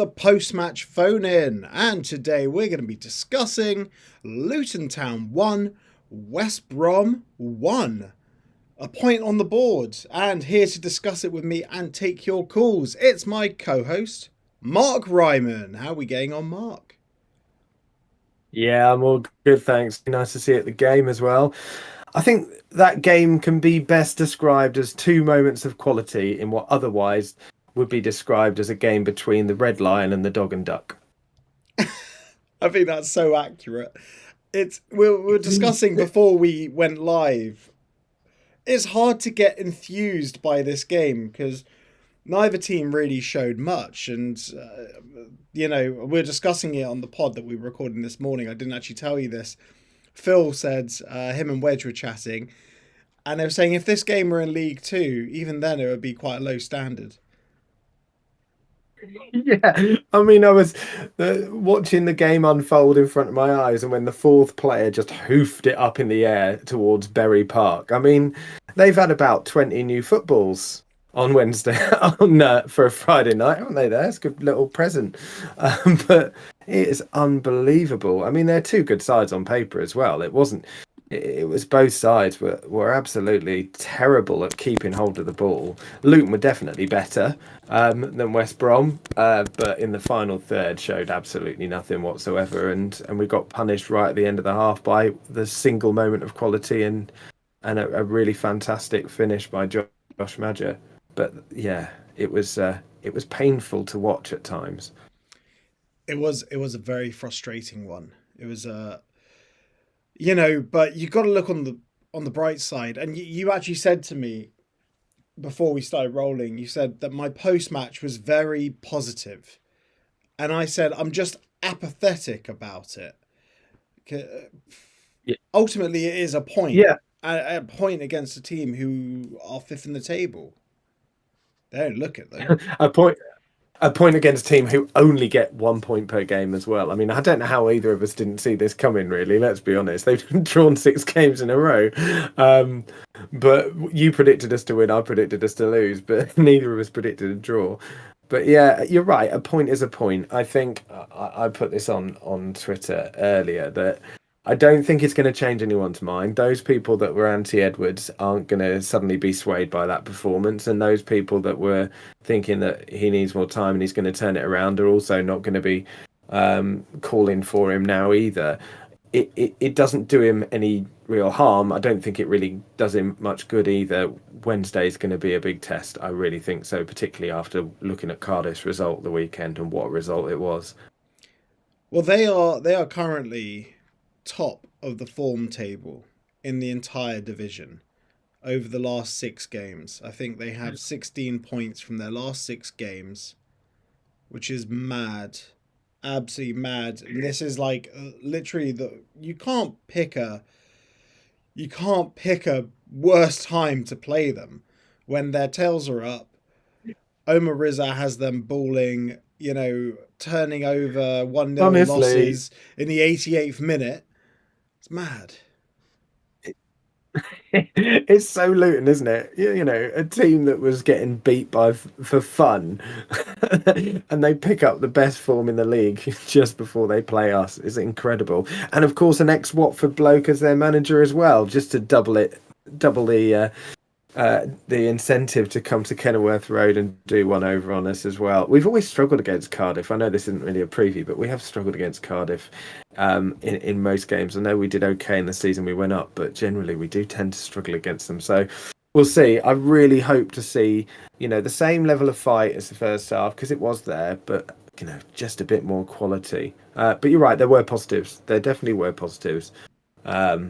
the post-match phone-in, and today we're going to be discussing Luton Town 1, West Brom 1. A point on the board, and here to discuss it with me and take your calls, it's my co-host, Mark Ryman. How are we getting on, Mark? Yeah, I'm all good, thanks. Nice to see it at the game as well. I think that game can be best described as two moments of quality in what otherwise would be described as a game between the Red Lion and the Dog and Duck. I think that's so accurate. We were discussing before we went live. It's hard to get enthused by this game because neither team really showed much. And, we're discussing it on the pod that we were recording this morning. I didn't actually tell you this. Phil said him and Wedge were chatting, and they were saying if this game were in League Two, even then it would be quite a low standard. Yeah, I mean, I was watching the game unfold in front of my eyes, and when the fourth player just hoofed it up in the air towards Bury Park. I mean, they've had about 20 new footballs on Wednesday for a Friday night, haven't they? There, it's a good little present, but it is unbelievable. I mean, they're two good sides on paper as well. It was both sides were absolutely terrible at keeping hold of the ball. Luton were definitely better than West Brom, but in the final third showed absolutely nothing whatsoever, and we got punished right at the end of the half by the single moment of quality and a really fantastic finish by Josh Maja. But yeah, it was painful to watch at times. It was a very frustrating one. It was but you got to look on the bright side. And you actually said to me before we started rolling, you said that my post match was very positive, and I said I'm just apathetic about it. Yeah. Ultimately, it is a point, Yeah. a point against a team who are fifth in the table. They don't look it though. A point against a team who only get 1 point per game as well. I mean, I don't know how either of us didn't see this coming, really. Let's be honest. They've drawn 6 games in a row. But you predicted us to win, I predicted us to lose, but neither of us predicted a draw. But yeah, you're right. A point is a point. I think I put this on Twitter earlier that I don't think it's going to change anyone's mind. Those people that were anti-Edwards aren't going to suddenly be swayed by that performance, and those people that were thinking that he needs more time and he's going to turn it around are also not going to be calling for him now either. It doesn't do him any real harm. I don't think it really does him much good either. Wednesday's going to be a big test. I really think so, particularly after looking at Cardiff's result the weekend and what a result it was. Well, they are currently top of the form table in the entire division over the last 6 games. I think they have 16 points from their last 6 games, which is mad. Absolutely mad. And this is like literally you can't pick a worse time to play them when their tails are up. Omar Riza has them balling, turning over 1-0 Honestly, losses in the 88th minute. It's mad. it's so Luton, isn't it? A team that was getting beat by for fun, and they pick up the best form in the league just before they play us. It's incredible, and of course, an ex-Watford bloke as their manager as well, just to double the incentive to come to Kenilworth Road and do one over on us as well. We've always struggled against Cardiff. I know this isn't really a preview, but we have struggled against Cardiff in most games. I know we did okay in the season we went up, but generally we do tend to struggle against them. So we'll see. I really hope to see, the same level of fight as the first half, because it was there, but just a bit more quality. But you're right, there were positives. There definitely were positives. Yeah,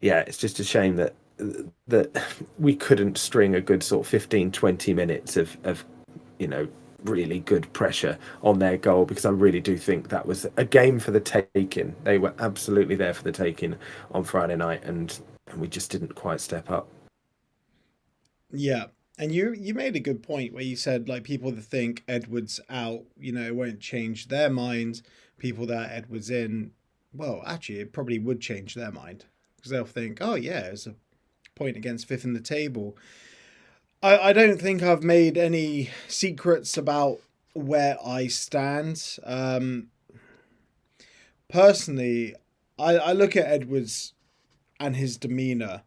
it's just a shame that we couldn't string a good sort of 15-20 minutes of really good pressure on their goal, because I really do think that was a game for the taking. They were absolutely there for the taking on Friday night, and we just didn't quite step up. Yeah. And you made a good point where you said like people that think Edwards out, it won't change their mind. People that Edwards in, well, actually, it probably would change their mind because they'll think, oh yeah, it's a point against fifth in the table. I don't think I've made any secrets about where I stand. Personally, I look at Edwards and his demeanour,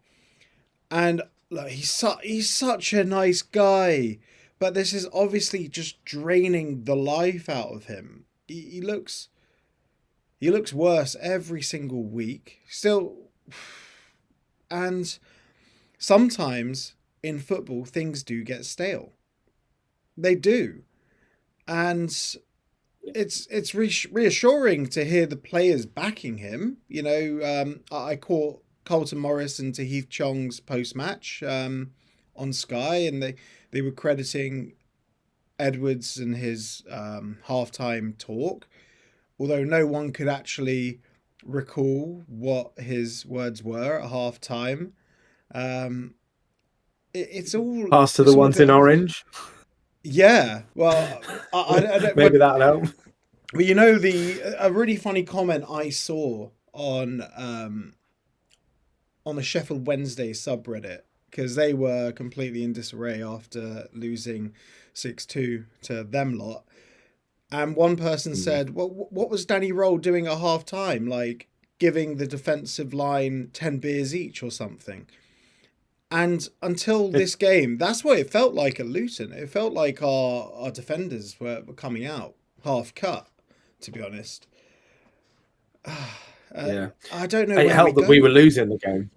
and look, he's such a nice guy, but this is obviously just draining the life out of him. He looks worse every single week. Still, and sometimes in football things do get stale. They do, and it's reassuring to hear the players backing him. I caught Colton Morris and to Heath Chong's post match on Sky, and they were crediting Edwards and his halftime talk, although no one could actually recall what his words were at halftime. Um, it's all Pass to the it's all a ones bit in of orange. yeah. Well, I don't. Maybe that'll help. But you know, the a really funny comment I saw on the Sheffield Wednesday subreddit, because they were completely in disarray after losing 6-2 to them lot. And one person said, "Well, what was Danny Roll doing at half time? Like giving the defensive line 10 beers each or something?" And until this game, that's what it felt like at Luton. It felt like our defenders were coming out half cut, to be honest. Yeah. I don't know It where we helped that go we were with this. losing the game.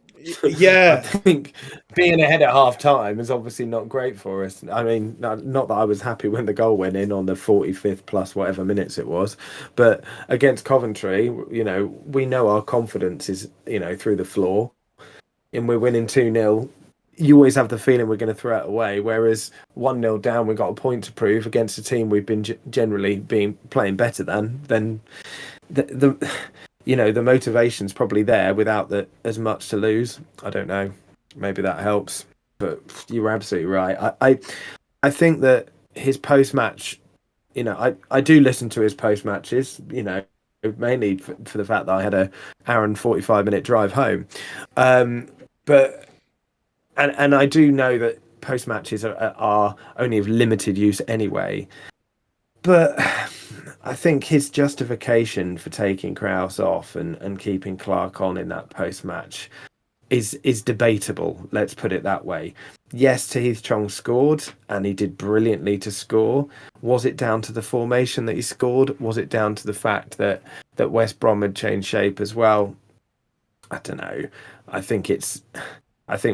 I Yeah, think being ahead at half time is obviously not great for us. I mean, not that I was happy when the goal went in on the 45th plus whatever minutes it was, but against Coventry, we know our confidence is, through the floor, and we're winning 2-0. You always have the feeling we're going to throw it away. Whereas 1-0 down, we got a point to prove against a team we've been generally playing better than. Then the motivation's probably there without as much to lose. I don't know. Maybe that helps. But you were absolutely right. I think that his post match, I do listen to his post matches. Mainly for the fact that I had a hour and 45-minute drive home. But and I do know that post matches are only of limited use anyway. But I think his justification for taking Kraus off and keeping Clark on in that post match is debatable. Let's put it that way. Yes, Heath Chong scored, and he did brilliantly to score. Was it down to the formation that he scored? Was it down to the fact that West Brom had changed shape as well? I don't know. I think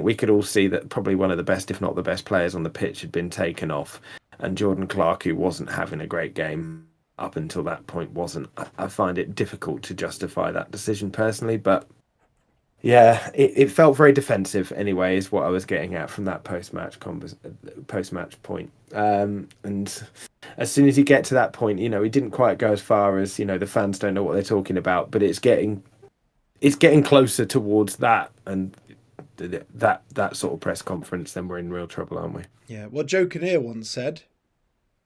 we could all see that probably one of the best, if not the best players on the pitch had been taken off, and Jordan Clark, who wasn't having a great game up until that point, wasn't. I find it difficult to justify that decision personally, but yeah, it felt very defensive anyway, is what I was getting at from that post-match point. And as soon as you get to that point, he didn't quite go as far as, the fans don't know what they're talking about, but it's getting closer towards that, and that sort of press conference, then we're in real trouble, aren't we? yeah. Well, Joe Kinnear once said,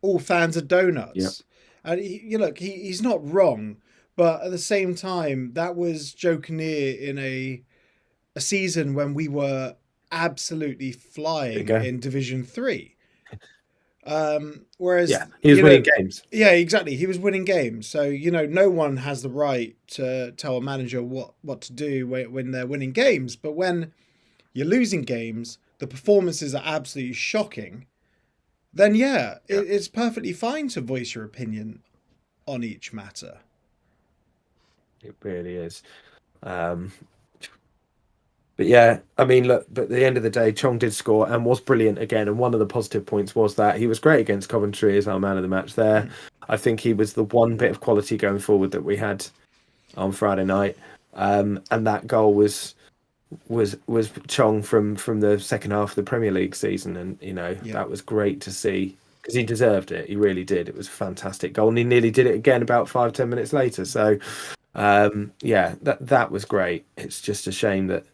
"All fans are Yeah. donuts," and he's not wrong, but at the same time, that was Joe Kinnear in a season when we were absolutely There you flying go. in Division 3. Whereas, Yeah, he was winning games. Yeah, exactly. He was winning games. So, no one has the right to tell a manager what to do when they're winning games. But when you're losing games, the performances are absolutely shocking, then yeah, Yeah. it's perfectly fine to voice your opinion on each matter. It really is. But yeah, I mean, look, but at the end of the day, Chong did score and was brilliant again. And one of the positive points was that he was great against Coventry as our man of the match there. I think he was the one bit of quality going forward that we had on Friday night. And that goal was Chong from the second half of the Premier League season. And, that was great to see because he deserved it. He really did. It was a fantastic goal. And he nearly did it again about 5-10 minutes later. So, yeah, that was great. It's just a shame that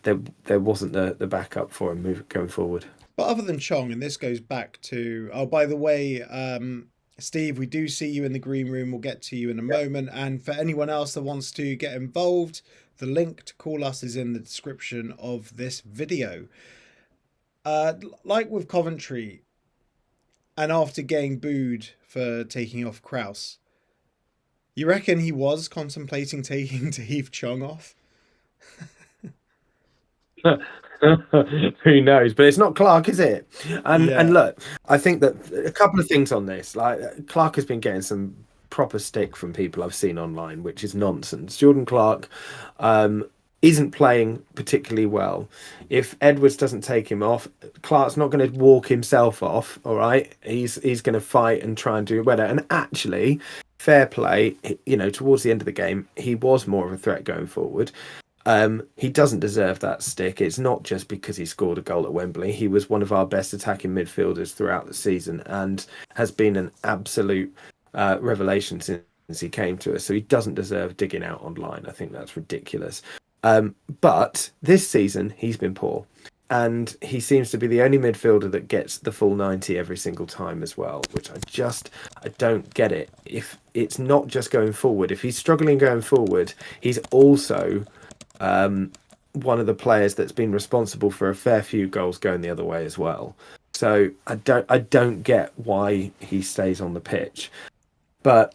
there wasn't the backup for him going forward. But other than Chong, and this goes back to, oh, by the way, Steve, we do see you in the green room. We'll get to you in a moment. And for anyone else that wants to get involved, the link to call us is in the description of this video. Like with Coventry, and after getting booed for taking off Kraus, you reckon he was contemplating taking Tahith Chong off? Who knows? But it's not Clark, is it? And Yeah. look, I think that a couple of things on this. Like Clark has been getting some proper stick from people I've seen online, which is nonsense. Jordan Clark isn't playing particularly well. If Edwards doesn't take him off, Clark's not going to walk himself off. All right, he's going to fight and try and do better. And actually, fair play. You know, towards the end of the game, he was more of a threat going forward. He doesn't deserve that stick. It's not just because he scored a goal at Wembley. He was one of our best attacking midfielders throughout the season and has been an absolute revelation since he came to us. So he doesn't deserve digging out online. I think that's ridiculous. But this season, he's been poor. And he seems to be the only midfielder that gets the full 90 every single time as well, which I don't get it. If it's not just going forward, if he's struggling going forward, he's also one of the players that's been responsible for a fair few goals going the other way as well. So I don't get why he stays on the pitch. But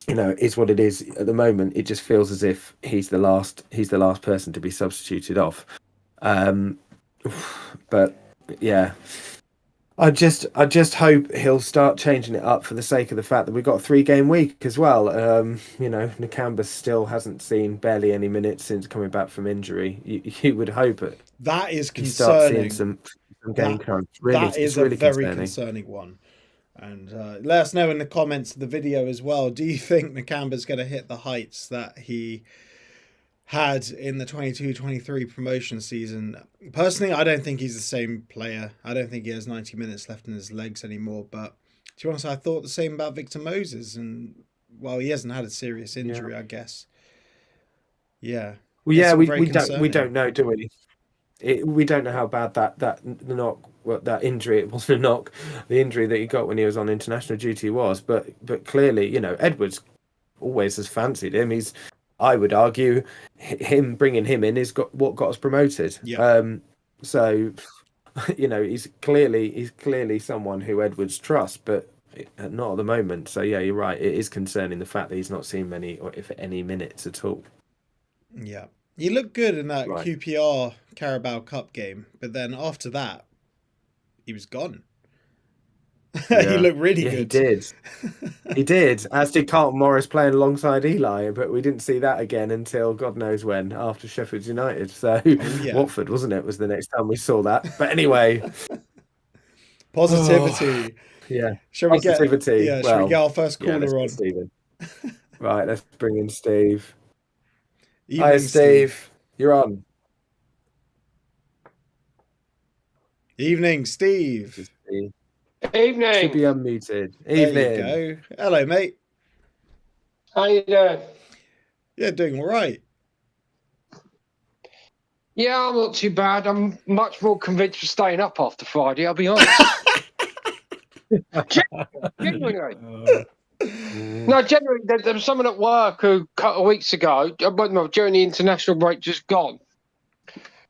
you know, it's what it is at the moment. It just feels as if he's the last person to be substituted off. But yeah, I just hope he'll start changing it up for the sake of the fact that we've got a 3-game week as well. You know, Nakamba still hasn't seen barely any minutes since coming back from injury. You would hope it. That is You start seeing concerning. some game crunch. Really, That is it's really a very concerning. concerning one. And let us know in the comments of the video as well. Do you think Nakamba's going to hit the heights that he had in the 22-23 promotion season? Personally, I don't think he's the same player. I don't think he has 90 minutes left in his legs anymore. But to be honest, I thought the same about Victor Moses. And, well, he hasn't had a serious injury, I guess. Yeah. Well, yeah, we don't know, do we? We don't know how bad that injury, it wasn't a knock, the injury that he got when he was on international duty was, but clearly, you know, Edwards always has fancied him. I would argue him bringing him in is what got us promoted. Yeah. So, you know, he's clearly someone who Edwards trusts, but not at the moment. So yeah, you're right. It is concerning the fact that he's not seen many, or if any, minutes at all. Yeah. He looked good in that QPR Carabao Cup game, but then after that, he was gone. Yeah. He looked really good. He did. He did. As did Carlton Morris playing alongside Eli, but we didn't see that again until God knows when, after Sheffield United. So Watford, wasn't it, was the next time we saw that. But anyway. Positivity. Yeah. Shall we get our first caller on? Right, let's bring in Steve. Evening, Hi, Steve. You're on. Evening, Steve. Evening. Should be unmuted. There Evening. you go. Hello, mate. How you doing? Yeah, doing all right. Yeah, I'm not too bad. I'm much more convinced of staying up after Friday, I'll be honest. Genuinely. No, generally, there was someone at work who, a couple of weeks ago, during the international break just gone,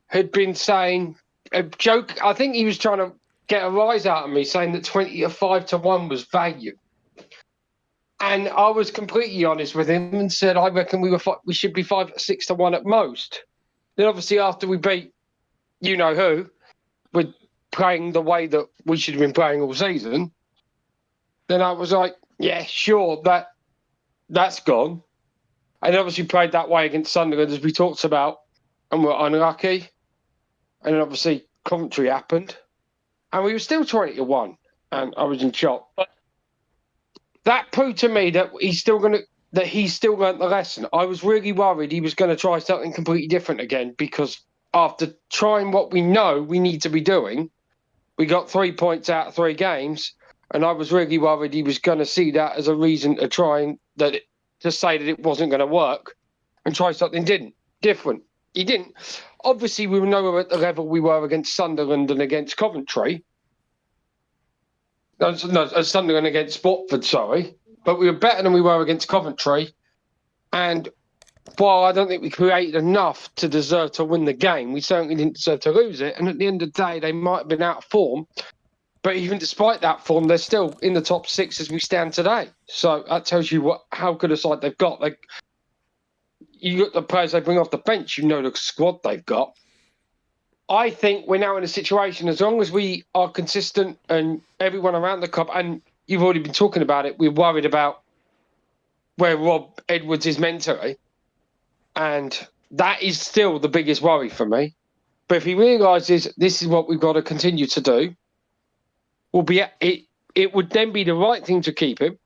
had been saying a joke. I think he was trying to get a rise out of me, saying that 5-1 was value. And I was completely honest with him and said, I reckon we should be 5-6-1 at most. Then obviously after we beat you know who, with playing the way that we should have been playing all season, then I was like, yeah, sure, that's gone. And obviously played that way against Sunderland, as we talked about, and we're unlucky. And then obviously Coventry happened, and we were still 20-1, and I was in shock. But that proved to me that he's still learned the lesson. I was really worried he was going to try something completely different again, because after trying what we know we need to be doing, we got 3 points out of 3 games. And I was really worried he was going to see that as a reason to to say that it wasn't going to work and try something different. He didn't. Obviously, we were nowhere at the level we were against Sunderland and against Coventry. No, Sunderland against Watford, sorry. But we were better than we were against Coventry. And while I don't think we created enough to deserve to win the game, we certainly didn't deserve to lose it. And at the end of the day, they might have been out of form. But even despite that form, they're still in the top 6 as we stand today. So that tells you how good a side they've got. Like, you got the players they bring off the bench, you know the squad they've got. I think we're now in a situation, as long as we are consistent and everyone around the club, and you've already been talking about it, we're worried about where Rob Edwards is mentally. And that is still the biggest worry for me. But if he realises this is what we've got to continue to do, it would then be the right thing to keep him.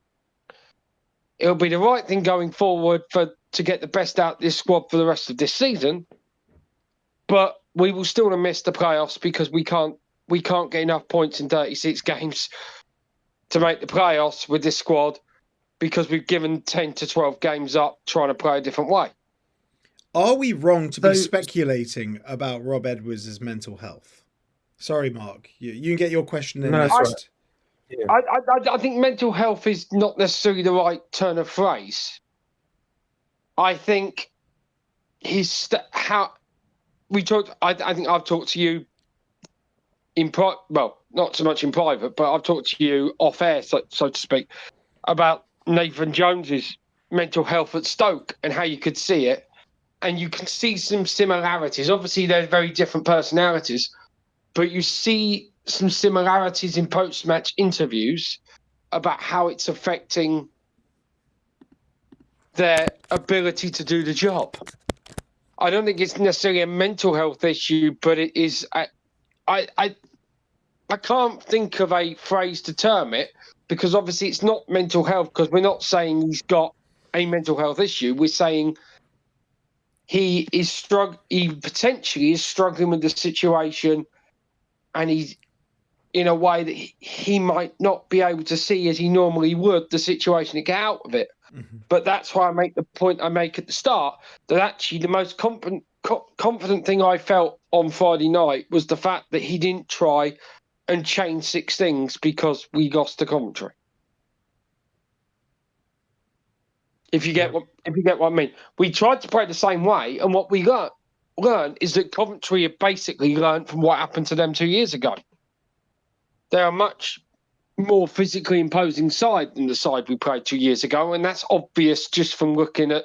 It'll be the right thing going forward to get the best out of this squad for the rest of this season. But we will still miss the playoffs because we can't get enough points in 36 games to make the playoffs with this squad because we've given 10 to 12 games up trying to play a different way. Are we wrong to be speculating about Rob Edwards' mental health? Sorry, Mark. You can get your question in next. Right. Yeah. I think mental health is not necessarily the right turn of phrase. I think how we talked. I think I've talked to you well, not so much in private, but I've talked to you off air, so to speak, about Nathan Jones's mental health at Stoke and how you could see it. And you can see some similarities. Obviously, they're very different personalities, but you see some similarities in post-match interviews about how it's affecting their ability to do the job. I don't think it's necessarily a mental health issue, but it is. I can't think of a phrase to term it because obviously it's not mental health because we're not saying he's got a mental health issue. We're saying he potentially is struggling with the situation, and he's in a way that he might not be able to see as he normally would the situation to get out of it. Mm-hmm. But that's why I make the point I make at the start that actually the most confident thing I felt on Friday night was the fact that he didn't try and change 6 things because we lost to Coventry. If you get what I mean, we tried to play the same way, and what we learned is that Coventry have basically learned from what happened to them 2 years ago. They're a much more physically imposing side than the side we played 2 years ago, and that's obvious just from looking at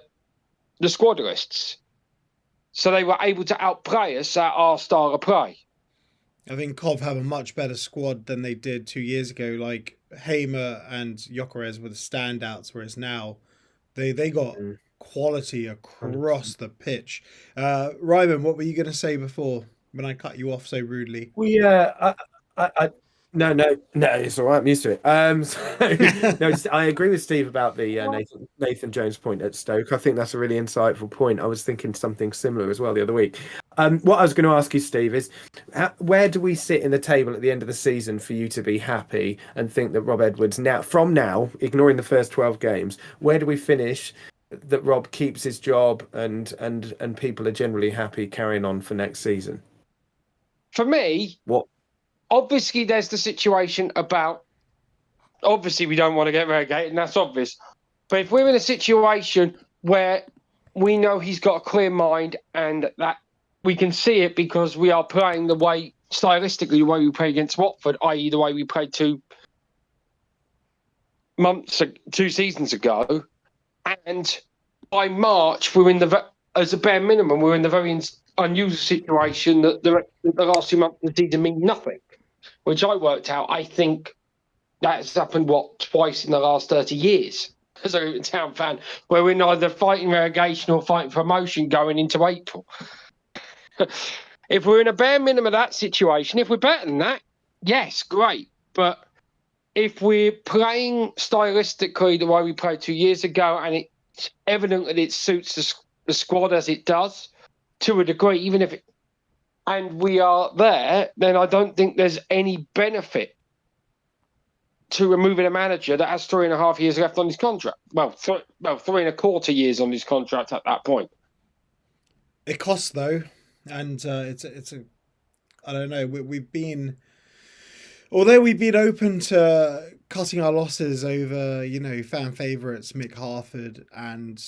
the squad lists. So they were able to outplay us at our style of play. I think Cov have a much better squad than they did 2 years ago. Like Hamer and Gyökeres were the standouts, whereas now they got quality across the pitch. Ryman, what were you going to say before when I cut you off so rudely? Well, yeah, no, it's all right. I'm used to it. I agree with Steve about the Nathan Jones point at Stoke. I think that's a really insightful point. I was thinking something similar as well the other week. What I was going to ask you, Steve, is where do we sit in the table at the end of the season for you to be happy and think that Rob Edwards now, ignoring the first 12 games, where do we finish that Rob keeps his job and people are generally happy carrying on for next season? For me, what? Obviously, there's the situation about, obviously, we don't want to get relegated, and that's obvious. But if we're in a situation where we know he's got a clear mind and that we can see it because we are playing stylistically, the way we play against Watford, i.e. the way we played 2 seasons ago, and by March, as a bare minimum, we're in the very unusual situation that the last 2 months of the season mean nothing. Which I worked out, I think that's happened, twice in the last 30 years as a Luton Town fan, where we're neither fighting relegation or fighting promotion going into April. If we're in a bare minimum of that situation, if we're better than that, yes, great. But if we're playing stylistically the way we played 2 years ago, and it's evident that it suits the squad as it does, to a degree, even if and we are there, then I don't think there's any benefit to removing a manager that has 3.5 years left on his contract. Well, 3.25 years on his contract at that point. It costs though, and it's a I don't know. We've been, although we've been open to cutting our losses over, fan favourites Mick Harford and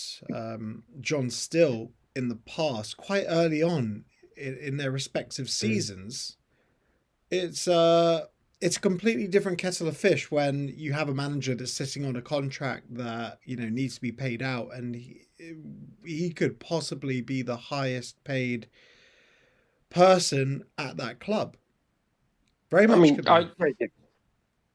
John Still in the past, quite early on in their respective seasons. It's it's a completely different kettle of fish when you have a manager that's sitting on a contract that, you know, needs to be paid out, and he could possibly be the highest paid person at that club. Very I much mean, could be.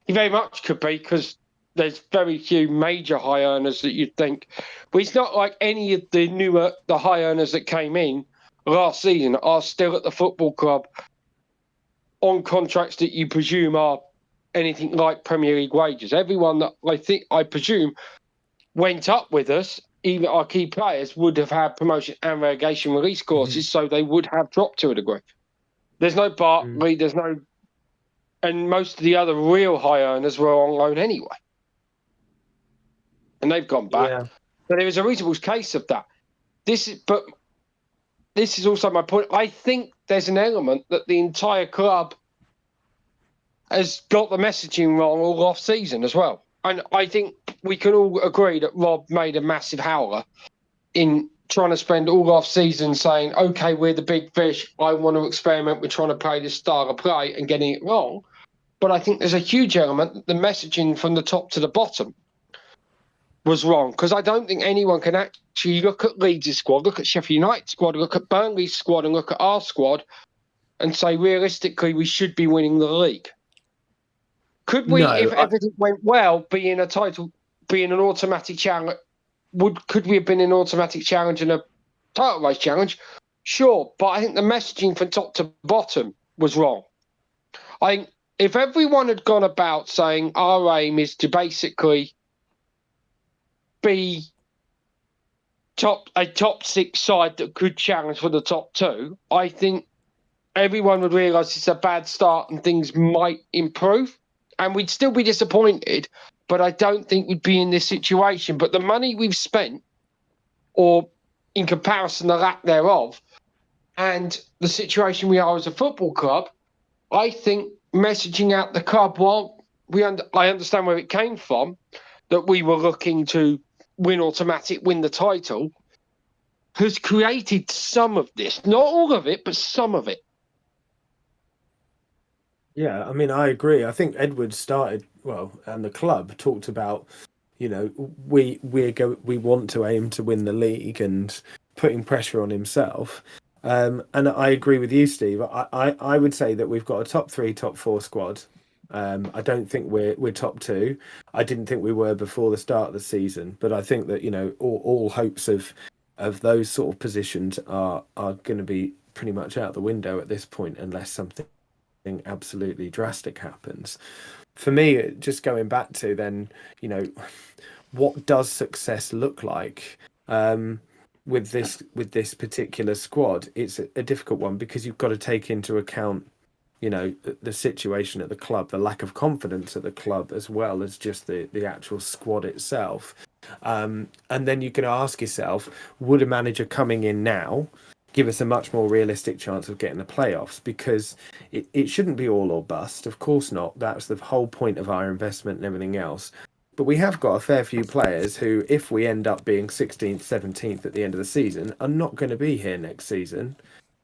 he very much could be, because there's very few major high earners that you'd think. But it's not like any of the high earners that came in last season are still at the football club on contracts that you presume are anything like Premier League wages. Everyone that I presume went up with us, even our key players, would have had promotion and relegation release clauses, so they would have dropped to a degree. There's no Barkley, there's no, and most of the other real high earners were on loan anyway, and they've gone back. Yeah. So there is a reasonable case of that. This is also my point. I think there's an element that the entire club has got the messaging wrong all off season as well. And I think we can all agree that Rob made a massive howler in trying to spend all off season saying, okay, we're the big fish. I want to experiment with trying to play this style of play and getting it wrong. But I think there's a huge element that the messaging from the top to the bottom was wrong, because I don't think anyone can actually look at Leeds' squad, look at Sheffield United's squad, look at Burnley's squad, and look at our squad and say, realistically, we should be winning the league. Could we, if everything went well, be in an automatic challenge? Could we have been an automatic challenge and a title race challenge? Sure, but I think the messaging from top to bottom was wrong. I think if everyone had gone about saying our aim is to basically be a top six side that could challenge for the top two, I think everyone would realise it's a bad start and things might improve. And we'd still be disappointed, but I don't think we'd be in this situation. But the money we've spent, or in comparison, the lack thereof, and the situation we are as a football club, I think messaging out the club, while I understand where it came from, that we were looking to win the title, has created some of this. Not all of it, but some of it. Yeah, I mean, I agree. I think Edwards started and the club talked about, you know, we want to aim to win the league and putting pressure on himself. And I agree with you, Steve. I would say that we've got a top 3, top 4 squad. I don't think we're top 2. I didn't think we were before the start of the season, but I think that, you know, all hopes of those sort of positions are going to be pretty much out the window at this point, unless something absolutely drastic happens. For me, just going back to then, you know, what does success look like with this particular squad? It's a difficult one, because you've got to take into account, you know, the situation at the club, the lack of confidence at the club, as well as just the actual squad itself. And then you can ask yourself, would a manager coming in now give us a much more realistic chance of getting the playoffs? Because it shouldn't be all or bust. Of course not. That's the whole point of our investment and everything else. But we have got a fair few players who, if we end up being 16th, 17th at the end of the season, are not going to be here next season.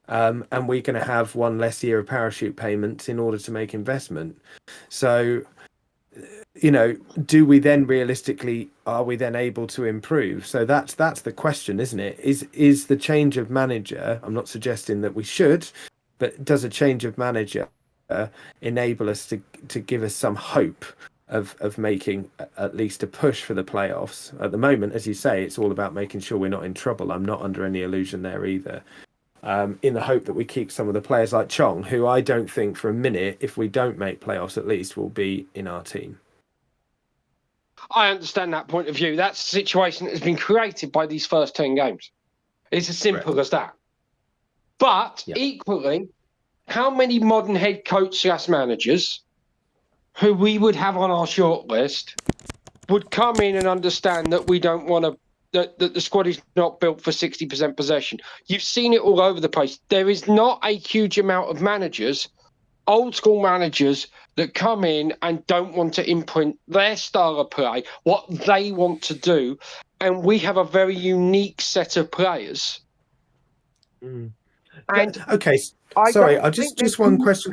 And we're going to have one less year of parachute payments in order to make investment. So, you know, do we then are we then able to improve? So that's the question, isn't it? Is the change of manager, I'm not suggesting that we should, but does a change of manager enable us to give us some hope of making at least a push for the playoffs? At the moment, as you say, it's all about making sure we're not in trouble. I'm not under any illusion there either. In the hope that we keep some of the players like Chong, who I don't think for a minute, if we don't make playoffs at least, will be in our team. I understand that point of view. That's a situation that has been created by these first 10 games. It's as simple as that. But equally, how many modern head coach / managers who we would have on our shortlist would come in and understand that we don't want to, that the squad is not built for 60% possession? You've seen it all over the place. There is not a huge amount of managers, old school managers, that come in and don't want to imprint their style of play, what they want to do. And we have a very unique set of players. And okay, sorry, I just one question.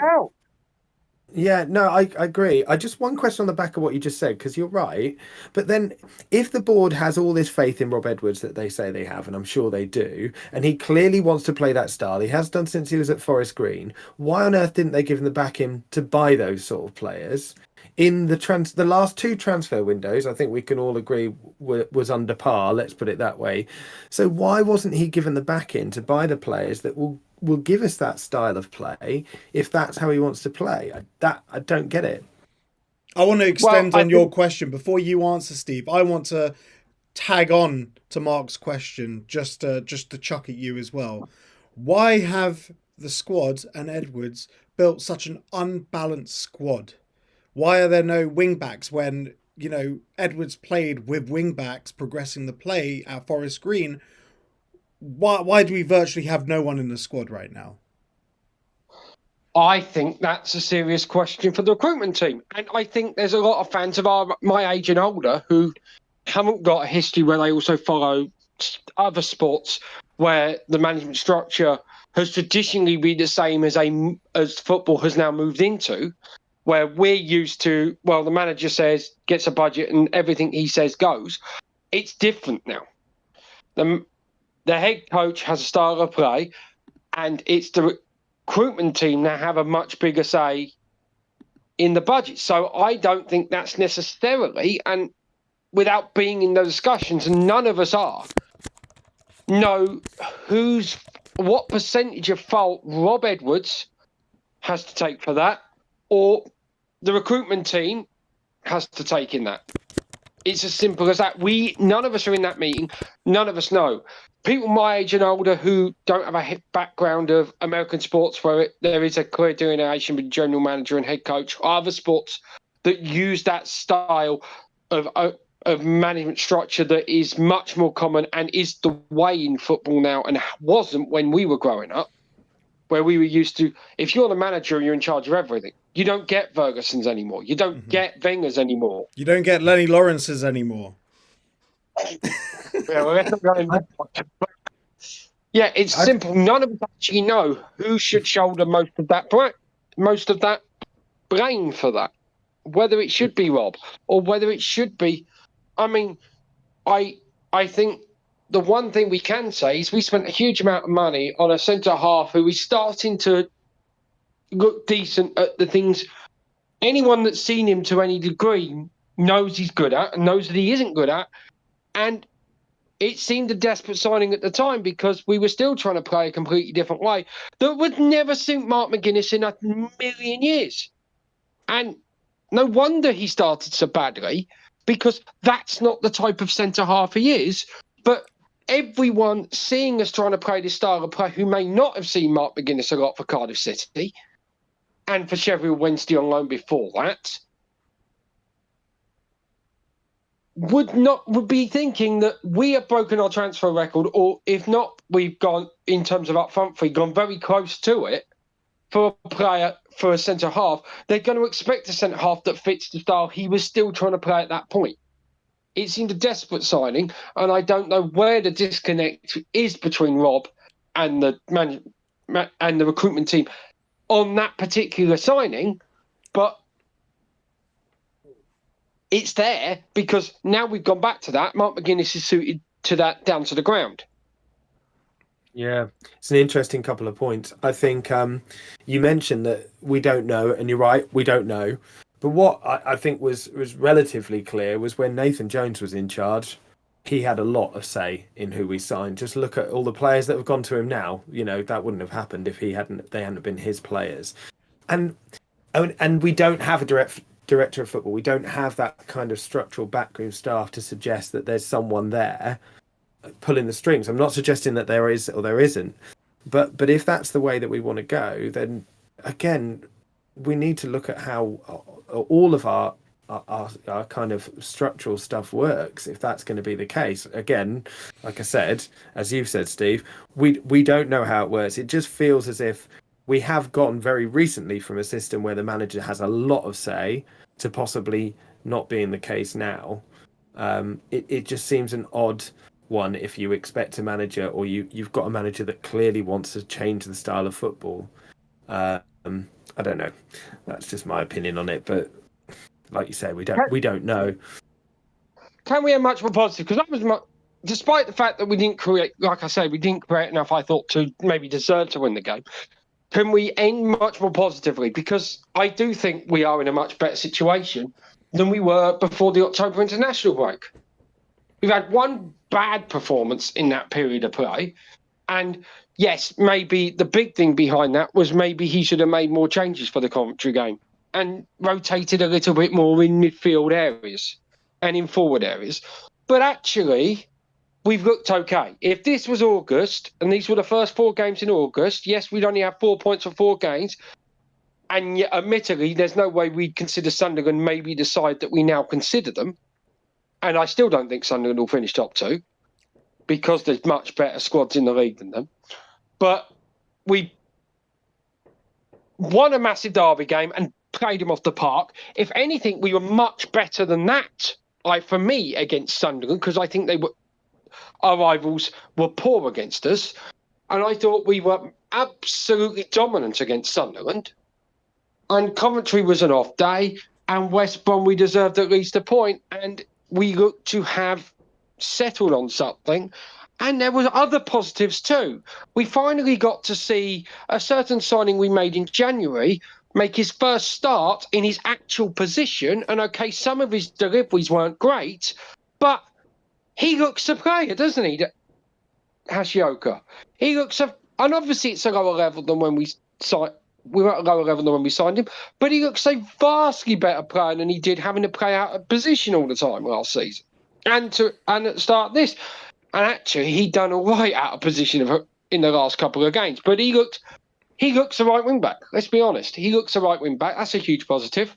Yeah, no, I agree. I just one question on the back of what you just said, because you're right. But then if the board has all this faith in Rob Edwards that they say they have, and I'm sure they do, and he clearly wants to play that style, he has done since he was at Forest Green, why on earth didn't they give him the backing to buy those sort of players? In the last two transfer windows, I think we can all agree was under par, let's put it that way. So why wasn't he given the backing to buy the players that will give us that style of play if that's how he wants to play? I don't get it. I want to Well, extend I on your think question before you answer, Steve. I want to tag on to Mark's question just to chuck at you as well. Why have the squad and Edwards built such an unbalanced squad? Why are there no wing backs when, Edwards played with wing backs progressing the play at Forest Green? Why do we virtually have no one in the squad right now? I think that's a serious question for the recruitment team, and I think there's a lot of fans of my age and older who haven't got a history where they also follow other sports where the management structure has traditionally been the same as football has now moved into, where we're used to, well, the manager says, gets a budget and everything he says goes. It's different now. The head coach has a style of play, and it's the recruitment team now have a much bigger say in the budget. So I don't think that's necessarily, and without being in those discussions, and none of us are, know what percentage of fault Rob Edwards has to take for that, or the recruitment team has to take in that. It's as simple as that. None of us are in that meeting. None of us know. People my age and older who don't have a background of American sports where there is a clear delineation between general manager and head coach, or other sports that use that style of management structure that is much more common and is the way in football now and wasn't when we were growing up, where we were used to, if you're the manager, you're in charge of everything. You don't get Fergusons anymore. You don't get Wengers anymore. You don't get Lenny Lawrence's anymore. Yeah, well, let's not go in that much. Yeah, it's simple. None of us actually know who should shoulder most of that blame for that. Whether it should be Rob or whether it should be. I mean, I think the one thing we can say is we spent a huge amount of money on a centre half who is starting to look decent at the things. Anyone that's seen him to any degree knows he's good at and knows that he isn't good at. And it seemed a desperate signing at the time because we were still trying to play a completely different way that would never suit Mark McGuinness in a million years. And no wonder he started so badly, because that's not the type of centre half he is. But everyone seeing us trying to play this style of play who may not have seen Mark McGuinness a lot for Cardiff City and for Sheffield Wednesday on loan before that, would be thinking that we have broken our transfer record, or if not, we've gone, in terms of upfront fee, gone very close to it for a player, for a centre half. They're going to expect a centre half that fits the style he was still trying to play at that point. It seemed a desperate signing, and I don't know where the disconnect is between Rob and the recruitment team on that particular signing, but it's there because now we've gone back to that. Mark McGuinness is suited to that down to the ground. Yeah, it's an interesting couple of points. I think you mentioned that we don't know, and you're right, we don't know. But what I think was relatively clear was when Nathan Jones was in charge, he had a lot of say in who we signed. Just look at all the players that have gone to him now. That wouldn't have happened if they hadn't been his players. And we don't have a director of football. We don't have that kind of structural backroom staff to suggest that there's someone there pulling the strings. I'm not suggesting that there is or there isn't, but if that's the way that we want to go, then again, we need to look at how all of our kind of structural stuff works. If that's going to be the case, again, like I said, as you've said, Steve, we don't know how it works. It just feels as if we have gotten very recently from a system where the manager has a lot of say to possibly not being the case now. It just seems an odd one if you expect a manager, or you've got a manager that clearly wants to change the style of football. I don't know. That's just my opinion on it. But like you say, we don't know. Can we have much more positive? Because that was despite the fact that we didn't create, like I say, we didn't create enough, I thought, to maybe deserve to win the game. Can we end much more positively? Because I do think we are in a much better situation than we were before the October international break. We've had one bad performance in that period of play. And yes, maybe the big thing behind that was maybe he should have made more changes for the Coventry game and rotated a little bit more in midfield areas and in forward areas. But actually, we've looked okay. If this was August and these were the first 4 games in August, yes, we'd only have 4 points for 4 games. And yet, admittedly, there's no way we'd consider Sunderland, maybe decide that we now consider them. And I still don't think Sunderland will finish top 2 because there's much better squads in the league than them. But we won a massive derby game and played them off the park. If anything, we were much better than that, for me, against Sunderland, because I think our rivals were poor against us. And I thought we were absolutely dominant against Sunderland. And Coventry was an off day. And West Brom, we deserved at least a point. And we looked to have settled on something. And there was other positives too. We finally got to see a certain signing we made in January make his first start in his actual position. And okay, some of his deliveries weren't great, but he looks a player, doesn't he? Hashioka. He looks and obviously it's a lower level than when we signed. We were at a lower level than when we signed him, but he looks a vastly better player than he did having to play out of position all the time last season. And at the start of this. And actually, he'd done all right out of position in the last couple of games. But he looks a right wing back. Let's be honest. He looks a right wing back. That's a huge positive.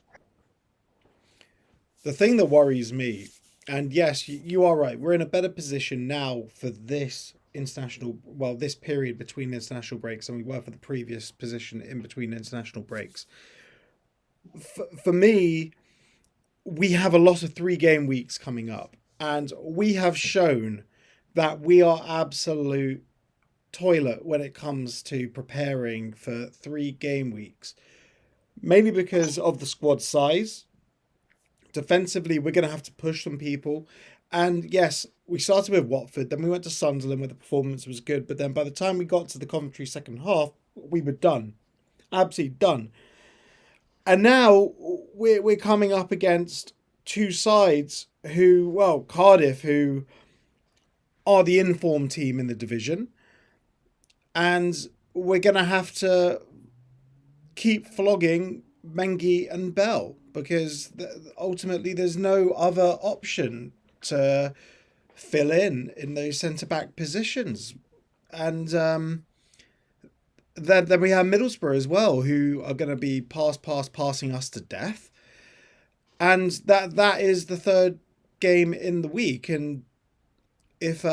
The thing that worries me, and yes, you are right, we're in a better position now for this this period between international breaks than we were for the previous position in between international breaks. For me, we have a lot of 3-game weeks coming up, and we have shown that we are absolute toilet when it comes to preparing for 3-game weeks. Mainly because of the squad size. Defensively, we're going to have to push some people. And yes, we started with Watford, then we went to Sunderland where the performance was good. But then by the time we got to the Coventry second half, we were done. Absolutely done. And now we're coming up against 2 sides Cardiff, who are the informed team in the division, and we're going to have to keep flogging Mengi and Bell because ultimately there's no other option to fill in those centre-back positions. And then we have Middlesbrough as well, who are going to be passing us to death. And that is the 3rd game in the week. And if,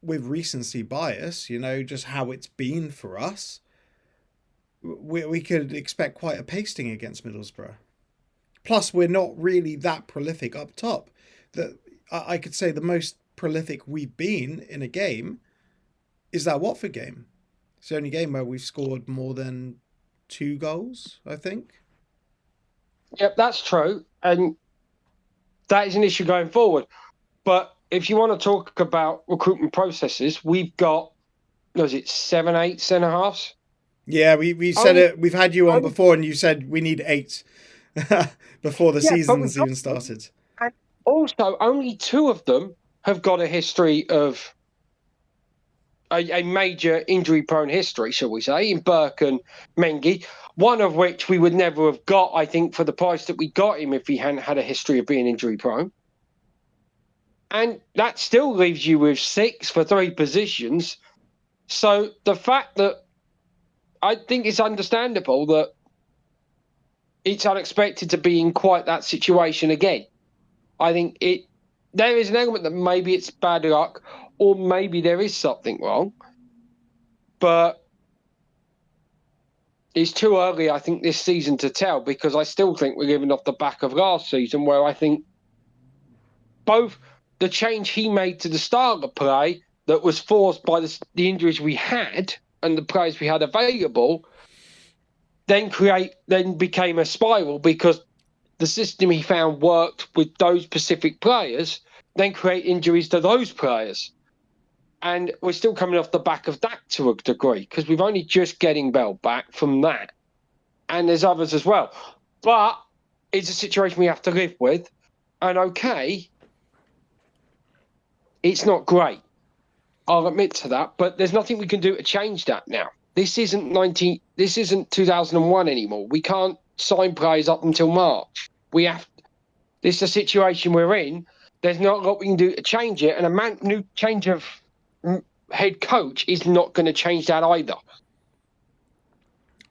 with recency bias, just how it's been for us, we could expect quite a pasting against Middlesbrough. Plus, we're not really that prolific up top. I could say the most prolific we've been in a game is that Watford game. It's the only game where we've scored more than 2 goals, I think. Yep, that's true. And that is an issue going forward. But if you want to talk about recruitment processes, we've got, 7, 8 centre-halves? Yeah, we said it. We've had you on before and you said we need 8 before the season's even started. And also, only 2 of them have got a history of a major injury-prone history, shall we say, in Burke and Mengi, one of which we would never have got, I think, for the price that we got him if he hadn't had a history of being injury-prone. And that still leaves you with 6 for 3 positions. So the fact that I think it's understandable that it's unexpected to be in quite that situation again. I think there is an element that maybe it's bad luck or maybe there is something wrong. But it's too early, I think, this season to tell, because I still think we're living off the back of last season, where I think both the change he made to the style of play that was forced by the injuries we had, and the players we had available then became a spiral because the system he found worked with those specific players, then create injuries to those players. And we're still coming off the back of that to a degree because we've only just getting Bell back from that. And there's others as well. But it's a situation we have to live with. And okay, it's not great. I'll admit to that, but there's nothing we can do to change that now. This isn't 2001 anymore. We can't sign players up until March. This is a situation we're in. There's not a lot we can do to change it, and a new change of head coach is not going to change that either.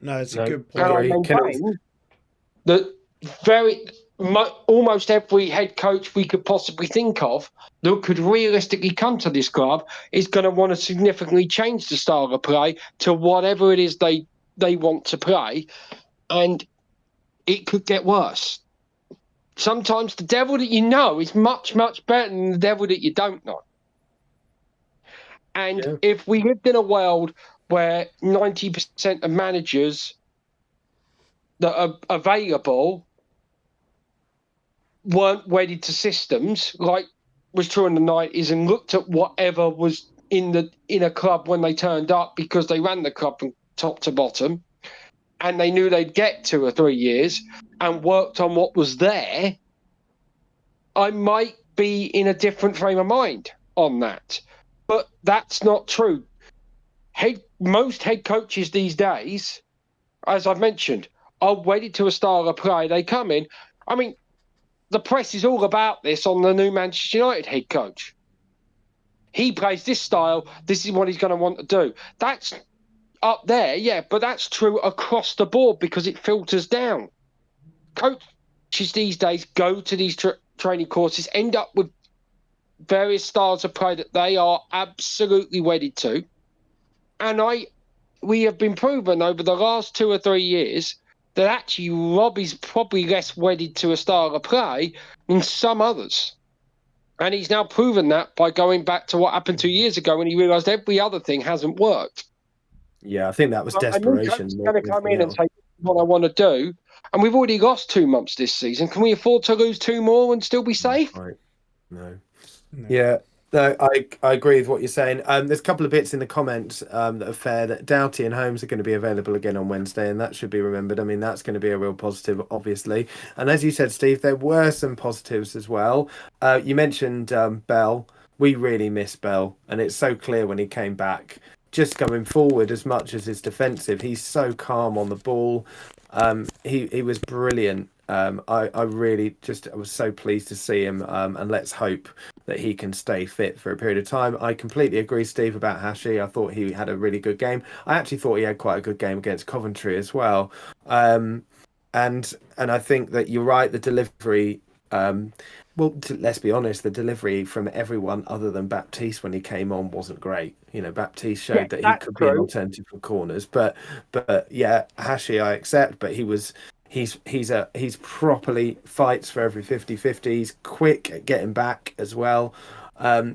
No, it's a good And I point. maintain that almost every head coach we could possibly think of that could realistically come to this club is going to want to significantly change the style of play to whatever it is they want to play, and it could get worse. Sometimes the devil that you know is much, much better than the devil that you don't know. And if we lived in a world where 90% of managers that are available weren't wedded to systems, like was true in the 90s, and looked at whatever was in a club when they turned up because they ran the club from top to bottom, and they knew they'd get 2 or 3 years and worked on what was there, I might be in a different frame of mind on that. But that's not true. Most head coaches these days, as I've mentioned, are wedded to a style of play. They come in. I mean, the press is all about this on the new Manchester United head coach. He plays this style. This is what he's going to want to do. That's up there, yeah, but that's true across the board because it filters down. Coaches these days go to these training courses, end up with various styles of play that they are absolutely wedded to. And we have been proven over the last 2 or 3 years that actually Robbie's probably less wedded to a style of play than some others. And he's now proven that by going back to what happened 2 years ago when he realised every other thing hasn't worked. Yeah, I think that was desperation. He's going to come in and say, what I want to do. And we've already lost 2 months this season. Can we afford to lose 2 more and still be safe? Right. No. Yeah. No, I agree with what you're saying. There's a couple of bits in the comments that are fair. That Doughty and Holmes are going to be available again on Wednesday, and that should be remembered. I mean, that's going to be a real positive, obviously. And as you said, Steve, there were some positives as well. You mentioned Bell. We really miss Bell, and it's so clear when he came back. Just going forward as much as his defensive, he's so calm on the ball. He was brilliant. I was so pleased to see him, and let's hope that he can stay fit for a period of time. I completely agree, Steve, about Hashi. I thought he had a really good game. I actually thought he had quite a good game against Coventry as well. And I think that you're right. The delivery, let's be honest, the delivery from everyone other than Baptiste when he came on wasn't great. You know, Baptiste showed that he could be an alternative for corners, but yeah, Hashi I accept, but he's properly fights for every 50-50. He's quick at getting back as well.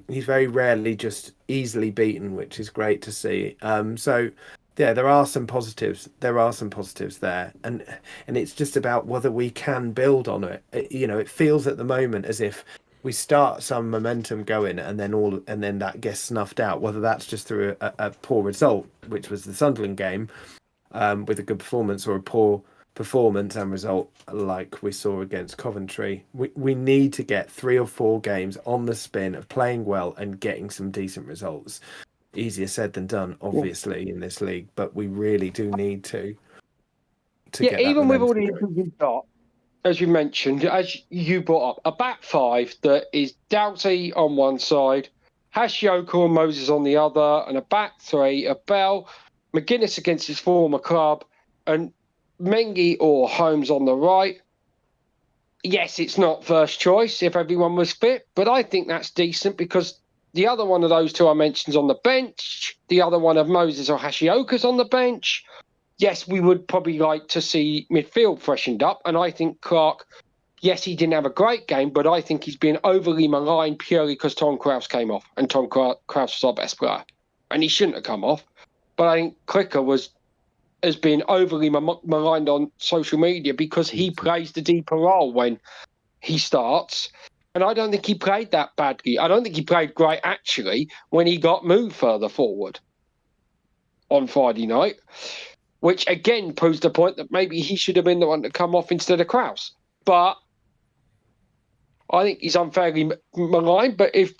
He's very rarely just easily beaten, which is great to see. So yeah, there are some positives. There are some positives there, and it's just about whether we can build on it. It feels at the moment as if we start some momentum going, and then that gets snuffed out. Whether that's just through a poor result, which was the Sunderland game, with a good performance, or a poor performance and result like we saw against Coventry. We need to get 3 or 4 games on the spin of playing well and getting some decent results. Easier said than done, obviously, in this league, but we really do need to get even with all the momentum. issues we've got, as you mentioned, as you brought up, a back 5 that is Doughty on one side, Hashioka and Moses on the other, and a back 3 of Bell, McGuinness against his former club, and Mengi or Holmes on the right. Yes, it's not first choice if everyone was fit, but I think that's decent because the other one of those 2 I mentioned is on the bench. The other one of Moses or Hashioka's on the bench. Yes, we would probably like to see midfield freshened up. And I think Clark, yes, he didn't have a great game, but I think he's been overly maligned purely because Tom Krause came off. And Tom Krause was our best player. And he shouldn't have come off. but I think Clicker has been overly maligned on social media because he plays the deeper role when he starts. And I don't think he played that badly. I don't think he played great, actually, when he got moved further forward on Friday night, which again proves the point that maybe he should have been the one to come off instead of Krause. But I think he's unfairly maligned. But if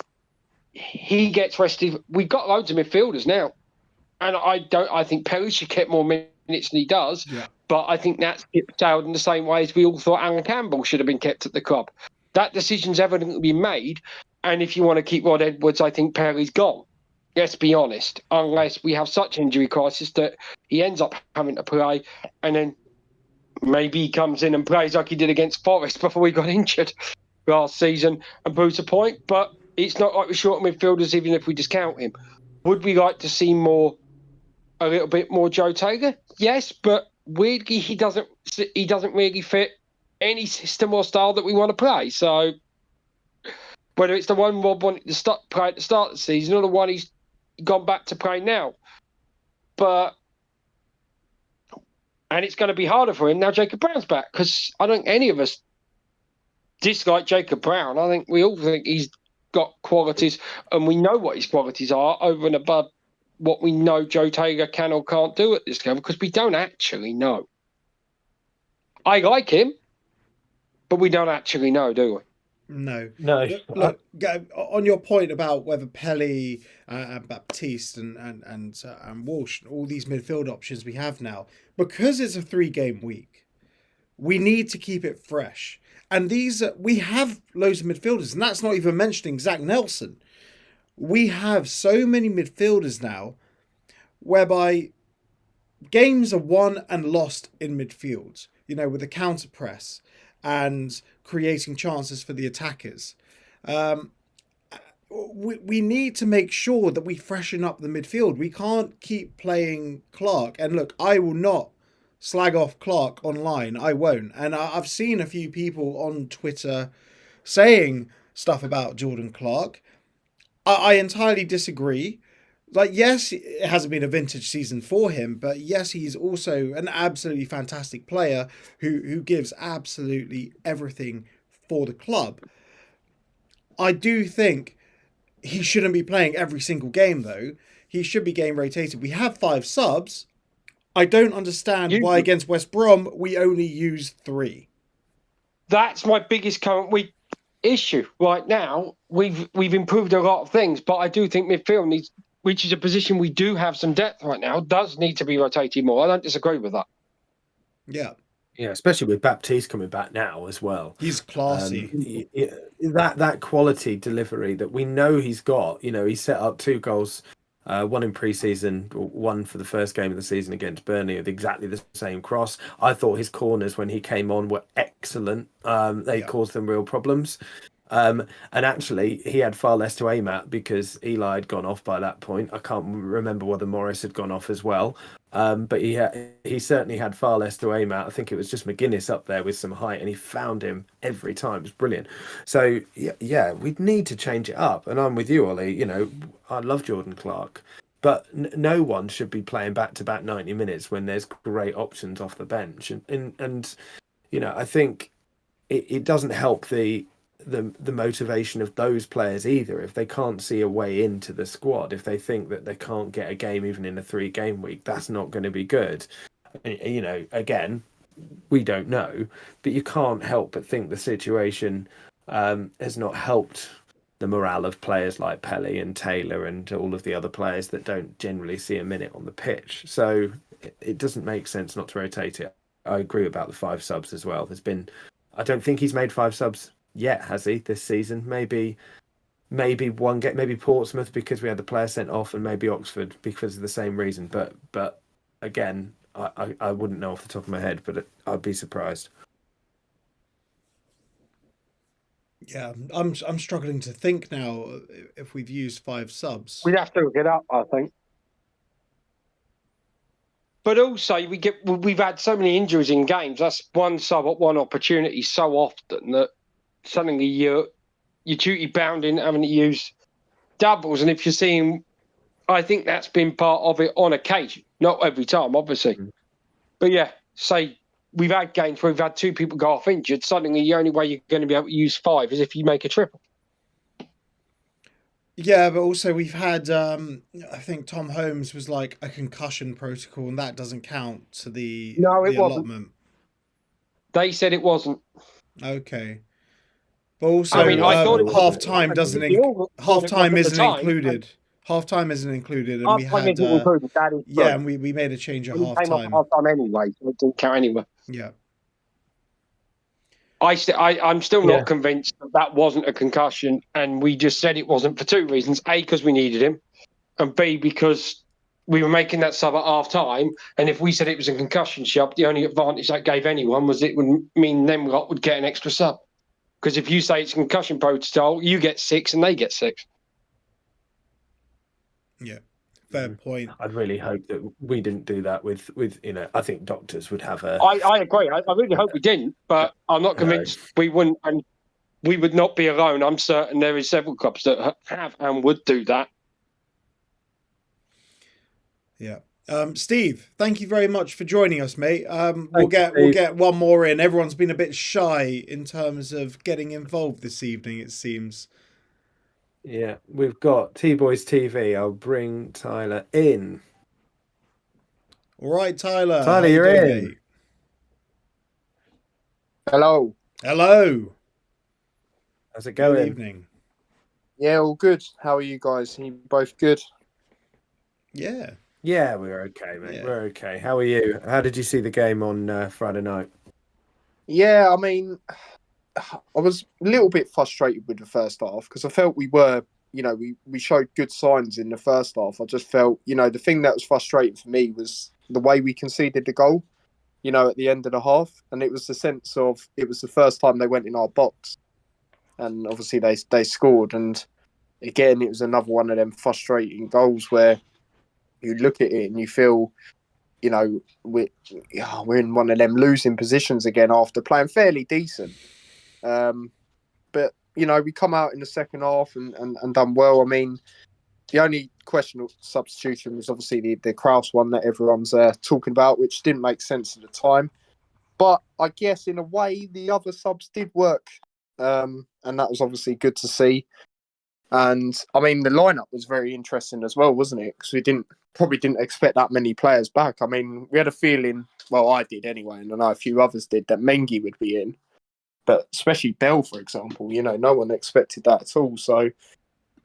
he gets rested, we've got loads of midfielders now. And I think Perry should get more minutes than he does. Yeah. But I think that's sailed in the same way as we all thought Alan Campbell should have been kept at the club. That decision's evidently been made. And if you want to keep Rod Edwards, I think Perry's gone. Let's be honest. Unless we have such injury crisis that he ends up having to play, and then maybe he comes in and plays like he did against Forest before he got injured last season and proves a point. But it's not like we're short of midfielders, even if we discount him. Would we like to see a little bit more Joe Taylor? Yes, but weirdly he doesn't really fit any system or style that we want to play. So whether it's the one Rob wanted to play at the start of the season or the one he's gone back to play now, and it's going to be harder for him now Jacob Brown's back, because I don't think any of us dislike Jacob Brown. I think we all think he's got qualities, and we know what his qualities are over and above what we know Joe Taylor can or can't do at this level, because we don't actually know. I like him, but we don't actually know, do we? No. No. Look, on your point about whether Pelly and Baptiste and Walsh, all these midfield options we have now, because it's a 3-game week, we need to keep it fresh. And we have loads of midfielders, and that's not even mentioning Zach Nelson. We have so many midfielders now whereby games are won and lost in midfield, with the counter press and creating chances for the attackers. We need to make sure that we freshen up the midfield. We can't keep playing Clark. And look, I will not slag off Clark online. I won't. And I've seen a few people on Twitter saying stuff about Jordan Clark. I entirely disagree. Like, yes, it hasn't been a vintage season for him, but yes, he's also an absolutely fantastic player who gives absolutely everything for the club. I do think he shouldn't be playing every single game, though. He should be game rotated. We have 5 subs. I don't understand why against West Brom we only use 3. That's my biggest current week issue right now. We've improved a lot of things, but I do think midfield needs, which is a position we do have some depth right now, does need to be rotated more. I don't disagree with that. Yeah. Yeah, especially with Baptiste coming back now as well. He's classy. That quality delivery that we know he's got. He set up 2 goals, one in pre-season, one for the first game of the season against Burnley with exactly the same cross. I thought his corners when he came on were excellent. They caused them real problems. And actually, he had far less to aim at because Eli had gone off by that point. I can't remember whether Morris had gone off as well. But he certainly had far less to aim at. I think it was just McGuinness up there with some height, and he found him every time. It was brilliant. So, yeah, we need to change it up. And I'm with you, Ollie. I love Jordan Clark. But no one should be playing back-to-back 90 minutes when there's great options off the bench. And I think it doesn't help the motivation of those players either if they can't see a way into the squad. If they think that they can't get a game even in a 3-game week, that's not going to be good. Again, we don't know, but you can't help but think the situation has not helped the morale of players like Pelly and Taylor and all of the other players that don't generally see a minute on the pitch. So it doesn't make sense not to rotate it. I agree about the 5 subs as well. I don't think he's made 5 subs yet, has he, this season? Maybe one get, maybe Portsmouth because we had the player sent off, and maybe Oxford because of the same reason. But again, I wouldn't know off the top of my head, but I'd be surprised. Yeah, I'm struggling to think now if we've used 5 subs. We'd have to look it up, I think. But also, we've had so many injuries in games. That's one sub at one opportunity so often that suddenly you're duty bound in having to use doubles. And if you're seeing I think that's been part of it on occasion, not every time, obviously. But yeah, say we've had games where we've had 2 people go off injured. Suddenly, the only way you're going to be able to use 5 is if you make a triple. Yeah, but also we've had, I think Tom Holmes was like a concussion protocol, and that doesn't count to the No, it wasn't. allotment. They said it wasn't. Okay. But also, I mean, I thought it half was. time doesn't half time isn't included. Half time isn't included, and we had included. That is yeah, true. and we made a change at It half came off time. half time anyway, so it didn't count anyway. Yeah. I'm still not convinced that wasn't a concussion, and we just said it wasn't for 2 reasons: A, because we needed him, and B, because we were making that sub at half time. And if we said it was a concussion sub, the only advantage that gave anyone was it would mean them lot would get an extra sub. Because if you say it's a concussion protocol, you get 6 and they get 6. Yeah. Fair point. I'd really hope that we didn't do that with I think doctors would have a... I agree. I really hope we didn't, but I'm not convinced we wouldn't, and we would not be alone. I'm certain there is several clubs that have and would do that. Yeah. Steve, thank you very much for joining us, mate. We'll get one more in. Everyone's been a bit shy in terms of getting involved this evening, it seems. Yeah, we've got T-Boys TV. I'll bring Tyler in. All right, Tyler. Tyler, you're in. Mate? Hello. Hello. How's it going? Good evening. Yeah, all good. How are you guys? Are you both good? Yeah. Yeah, we're okay, mate. Yeah. We're okay. How are you? How did you see the game on Friday night? Yeah, I mean, I was a little bit frustrated with the first half because I felt we were, we showed good signs in the first half. I just felt, the thing that was frustrating for me was the way we conceded the goal, at the end of the half. And it was the sense of, it was the first time they went in our box. And obviously they scored. And again, it was another one of them frustrating goals where you look at it and you feel, we're in one of them losing positions again after playing fairly decent. But, we come out in the second half and done well. I mean, the only questionable substitution was obviously the Kraus one that everyone's talking about, which didn't make sense at the time. But I guess in a way, the other subs did work. And that was obviously good to see. And I mean, the lineup was very interesting as well, wasn't it? Because we probably didn't expect that many players back. I mean, we had a feeling, well, I did anyway, and I know a few others did, that Mengi would be in. But especially Bell, for example, no one expected that at all. So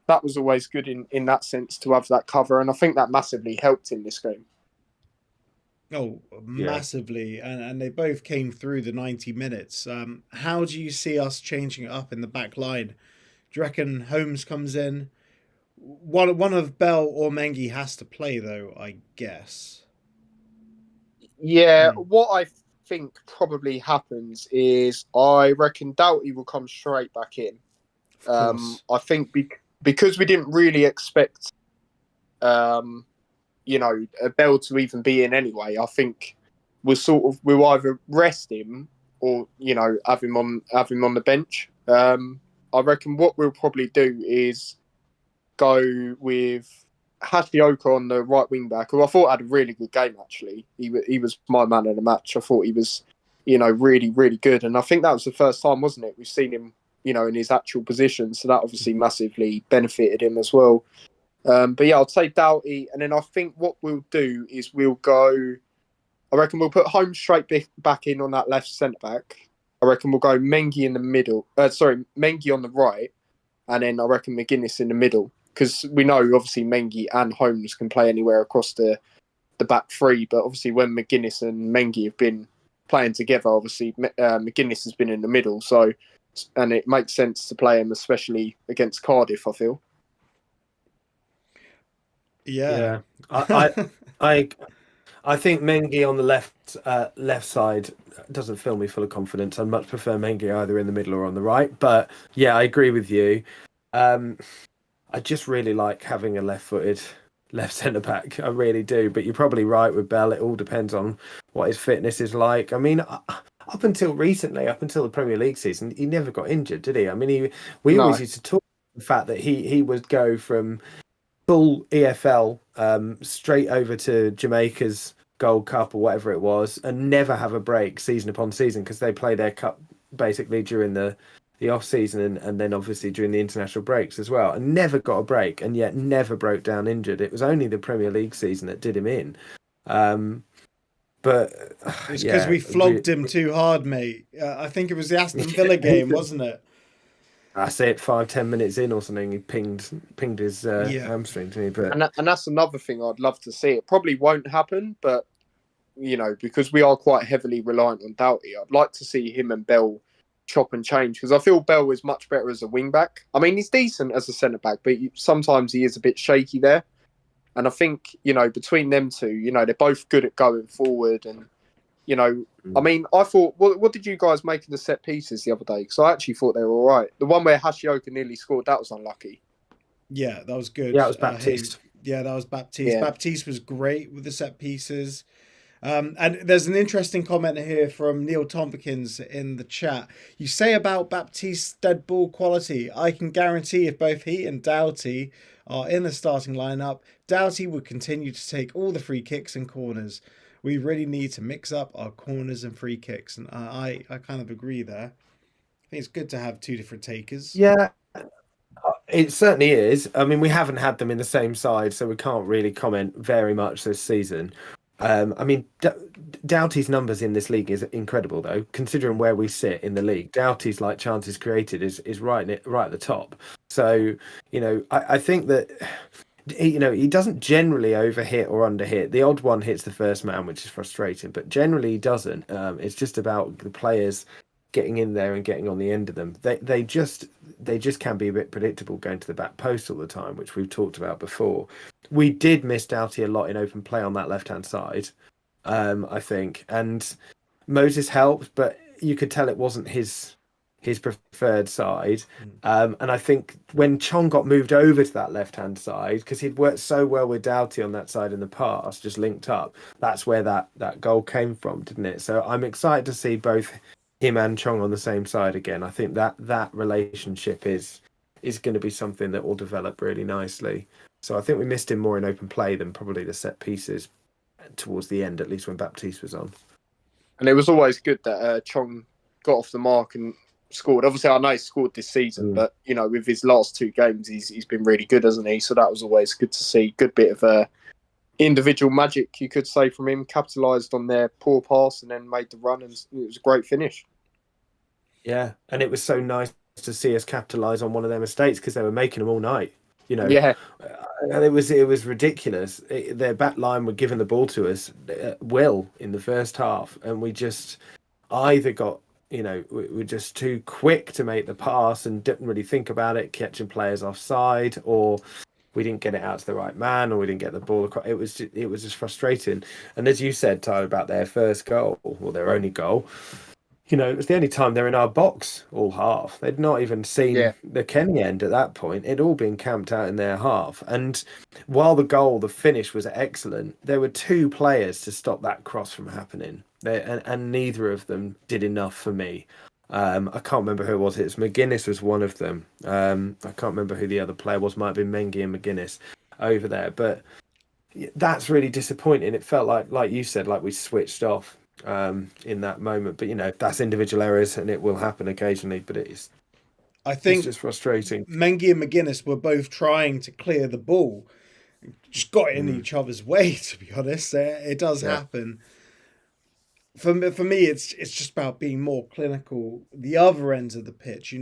that was always good in that sense to have that cover. And I think that massively helped in this game. Oh, massively. Yeah. And they both came through the 90 minutes. How do you see us changing it up in the back line? Do you reckon Holmes comes in? One of Bell or Mengi has to play, though, I guess. Yeah, what I think probably happens is I reckon Doughty will come straight back in. I think because we didn't really expect, a Bell to even be in anyway. I think we'll either rest him or have him on the bench. I reckon what we'll probably do is go with Hashioka on the right wing back, who I thought had a really good game, actually. He was my man of the match. I thought he was, really, really good. And I think that was the first time, wasn't it? We've seen him, in his actual position. So that obviously massively benefited him as well. But yeah, I'll say Doughty. And then I think what we'll do is I reckon we'll put Holmes straight back in on that left centre-back. I reckon we'll go Mengi in the middle. Mengi on the right. And then I reckon McGuinness in the middle. Because we know, obviously, Mengi and Holmes can play anywhere across the back three. But obviously, when McGuinness and Mengi have been playing together, obviously, McGuinness has been in the middle. And it makes sense to play him, especially against Cardiff, I feel. Yeah. I think Mengi on the left side doesn't fill me full of confidence. I'd much prefer Mengi either in the middle or on the right. But yeah, I agree with you. I just really like having a left-footed left centre-back. I really do. But you're probably right with Bell. It all depends on what his fitness is like. I mean, up until recently, up until the Premier League season, he never got injured, did he? I mean, we always used to talk about the fact that he would go from full EFL, straight over to Jamaica's Gold Cup or whatever it was, and never have a break season upon season because they play their cup basically during the off season and then obviously during the international breaks as well, and never got a break, and yet never broke down injured. It was only the Premier League season that did him in. But it's because we flogged him too hard, mate. I think it was the Aston Villa game, wasn't it? That's it. 5-10 minutes in or something, he pinged his hamstring to me. But and that's another thing I'd love to see. It probably won't happen, but because we are quite heavily reliant on Doughty, I'd like to see him and Bell chop and change, because I feel Bell is much better as a wing back. I mean, he's decent as a centre back, but sometimes he is a bit shaky there. And I think, between them two, they're both good at going forward. And, I mean, I thought, what did you guys make of the set pieces the other day? Because I actually thought they were all right. The one where Hashioka nearly scored, that was unlucky. Yeah, that was good. Yeah, it was Baptiste. That was Baptiste. Yeah. Baptiste was great with the set pieces. And there's an interesting comment here from Neil Tompkins in the chat. You say about Baptiste's dead ball quality. I can guarantee if both he and Doughty are in the starting lineup, Doughty would continue to take all the free kicks and corners. We really need to mix up our corners and free kicks. And I kind of agree there. I think it's good to have two different takers. Yeah, it certainly is. I mean, we haven't had them in the same side, so we can't really comment very much this season. I mean, Doughty's numbers in this league is incredible, though, considering where we sit in the league. Doughty's chances created is right at the top. So, I think that he doesn't generally overhit or underhit. The odd one hits the first man, which is frustrating, but generally he doesn't. It's just about the players getting in there and getting on the end of them. They just can be a bit predictable going to the back post all the time, which we've talked about before. We did miss Doughty a lot in open play on that left-hand side, I think. And Moses helped, but you could tell it wasn't his preferred side. And I think when Chong got moved over to that left-hand side, because he'd worked so well with Doughty on that side in the past, just linked up, that's where that goal came from, didn't it? So I'm excited to see both him and Chong on the same side again. I think that relationship is going to be something that will develop really nicely. So I think we missed him more in open play than probably the set pieces towards the end, at least when Baptiste was on. And it was always good that Chong got off the mark and scored. Obviously, I know he scored this season, but with his last two games, he's been really good, hasn't he? So that was always good to see. Good bit of individual magic, you could say, from him. Capitalised on their poor pass and then made the run, and it was a great finish. Yeah, and it was so nice to see us capitalise on one of their mistakes, because they were making them all night. Yeah, and it was ridiculous. Their back line were giving the ball to us at will in the first half, and we just either got we're just too quick to make the pass and didn't really think about it, catching players offside, or we didn't get it out to the right man, or we didn't get the ball across. It was just frustrating. And as you said, Tyler, about their first goal, or their only goal, it was the only time they're in our box all half. They'd not even seen the Kenny end at that point. It'd all been camped out in their half. And while the finish was excellent, there were two players to stop that cross from happening. And neither of them did enough for me. I can't remember who it was. It's McGuinness was one of them. I can't remember who the other player was. Might have been Mengi and McGuinness over there. But that's really disappointing. It felt like you said, like we switched off in that moment. But that's individual errors, and it will happen occasionally. But it's just frustrating. Mengi and McGuinness were both trying to clear the ball, just got in each other's way. To be honest, it does happen. For me, it's just about being more clinical. The other ends of the pitch,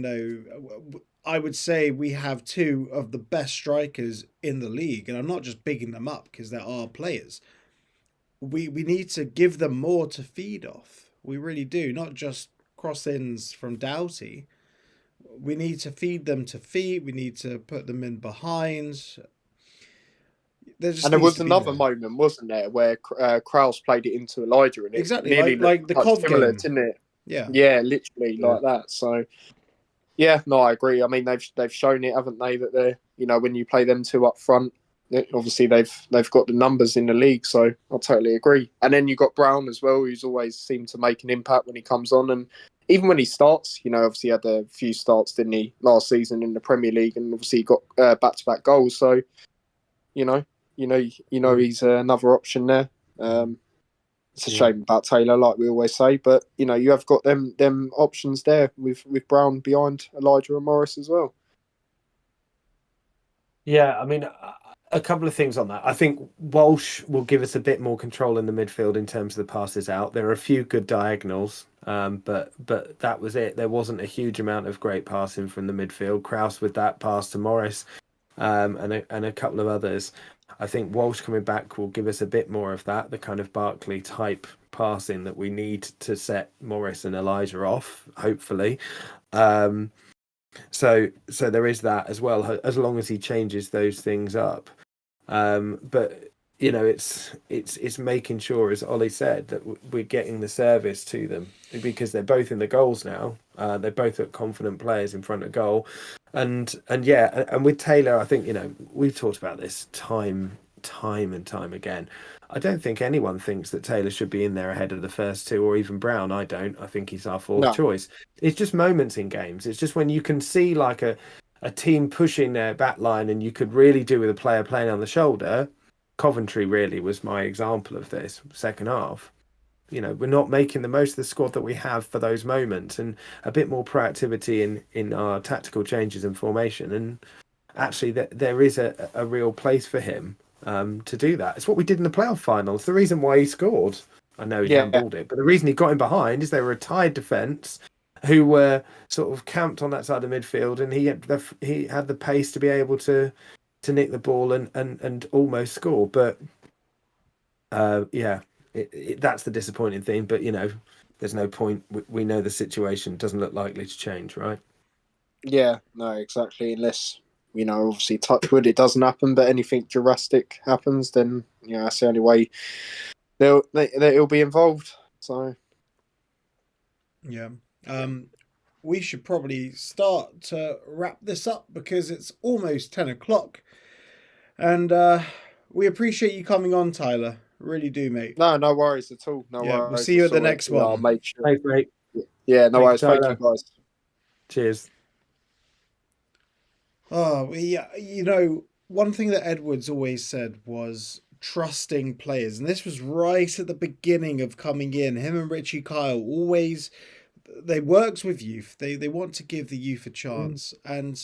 I would say we have two of the best strikers in the league, and I'm not just bigging them up because they're our players. We need to give them more to feed off. We really do, not just cross-ins from Doughty. We need to feed them to feet. We need to put them in behind. And there was another moment, wasn't there, where Kraus played it into Elijah, and it exactly nearly like the Cov game, didn't it? Yeah, literally like that. So, I agree. I mean, they've shown it, haven't they? That they're when you play them two up front, obviously they've got the numbers in the league. So I totally agree. And then you got Brown as well, who's always seemed to make an impact when he comes on, and even when he starts, obviously he had a few starts, didn't he, last season in the Premier League, and obviously he got back-to-back goals. So. He's another option there. It's a shame about Taylor, like we always say, but you have got them options there with Brown behind Elijah and Morris as well. Yeah, I mean, a couple of things on that. I think Walsh will give us a bit more control in the midfield in terms of the passes out. There are a few good diagonals, but that was it. There wasn't a huge amount of great passing from the midfield. Krause with that pass to Morris, and a couple of others. I think Walsh coming back will give us a bit more of that, the kind of Barkley type passing that we need to set Morris and Elijah off, hopefully. So there is that as well, as long as he changes those things up. But it's making sure, as Ollie said, that we're getting the service to them, because they're both in the goals now. They're both confident players in front of goal, and with Taylor, I think we've talked about this time and time again. I don't think anyone thinks that Taylor should be in there ahead of the first two, or even Brown. I don't. I think he's our fourth choice. It's just moments in games. It's just when you can see like a team pushing their back line, and you could really do with a player playing on the shoulder. Coventry really was my example of this second half. We're not making the most of the squad that we have for those moments, and a bit more proactivity in our tactical changes and formation. And actually, there is a real place for him to do that. It's what we did in the playoff final. It's the reason why he scored. I know he handballed it, but the reason he got in behind is they were a tied defence who were sort of camped on that side of midfield, and he had the pace to be able to nick the ball and almost score. But that's the disappointing thing. But there's no point. We know the situation doesn't look likely to change, right? Yeah, no, exactly. Unless obviously touch wood, it doesn't happen. But anything drastic happens, then that's the only way they'll be involved. So yeah. We should probably start to wrap this up because it's almost 10 o'clock. And we appreciate you coming on, Tyler. Really do, mate. No worries at all. No worries. We'll see you at the next one. I'll make sure. Thanks, mate. Yeah, no worries. Thank you, guys. Cheers. Oh, yeah. One thing that Edwards always said was trusting players. And this was right at the beginning of coming in. Him and Richie Kyle always... They works with youth. They want to give the youth a chance. And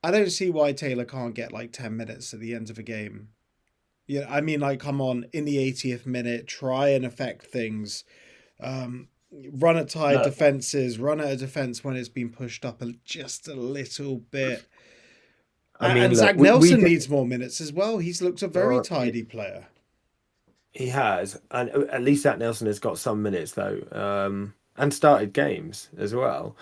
I don't see why Taylor can't get like 10 minutes at the end of a game. I mean, like, come on, in the 80th minute, try and affect things. Run at tied defences, run at a defence when it's been pushed up just a little bit. And Zach Nelson needs more minutes as well. He's looked a very tidy player. He has. And at least Zach Nelson has got some minutes, though. And started games as well.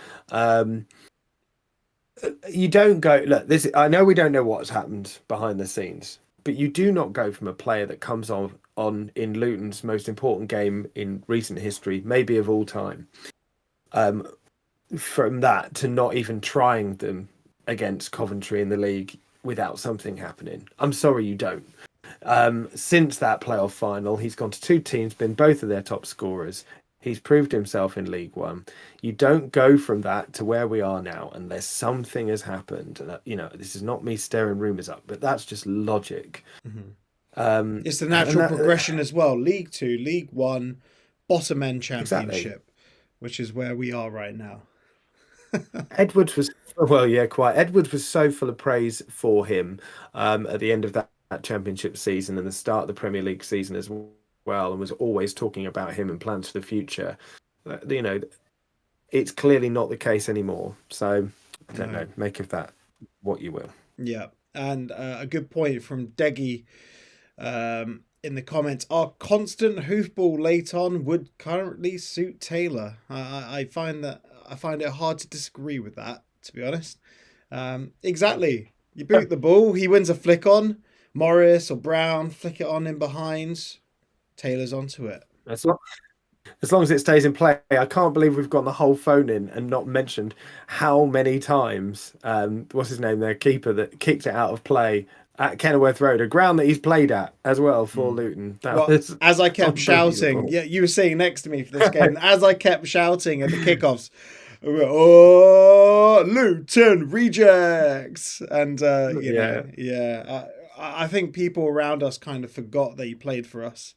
You don't go... Look, I know we don't know what's happened behind the scenes, but you do not go from a player that comes on in Luton's most important game in recent history, maybe of all time, from that to not even trying them against Coventry in the league without something happening. I'm sorry you don't. Since that playoff final, he's gone to two teams, been both of their top scorers. He's proved himself in League One. You don't go from that to where we are now unless something has happened. This is not me stirring rumours up, but that's just logic. Mm-hmm. It's the natural progression as well. League Two, League One, bottom end championship, which is where we are right now. Edwards was Edwards was so full of praise for him at the end of that championship season and the start of the Premier League season as well, and was always talking about him and plans for the future. It's clearly not the case anymore. So I don't know. Make of that what you will. Yeah, and a good point from Deggy in the comments. Our constant hoofball late on would currently suit Taylor. I find it hard to disagree with that, to be honest. Exactly. You boot the ball, he wins a flick on. Morris or Brown flick it on in behind. Taylor's onto it. As long as it stays in play. I can't believe we've got the whole phone in and not mentioned how many times what's his name, their keeper, that kicked it out of play at Kenilworth Road, a ground that he's played at as well for Luton. As I kept shouting, you were sitting next to me for this game. As I kept shouting at the kickoffs, oh, Luton rejects, and I think people around us kind of forgot that he played for us.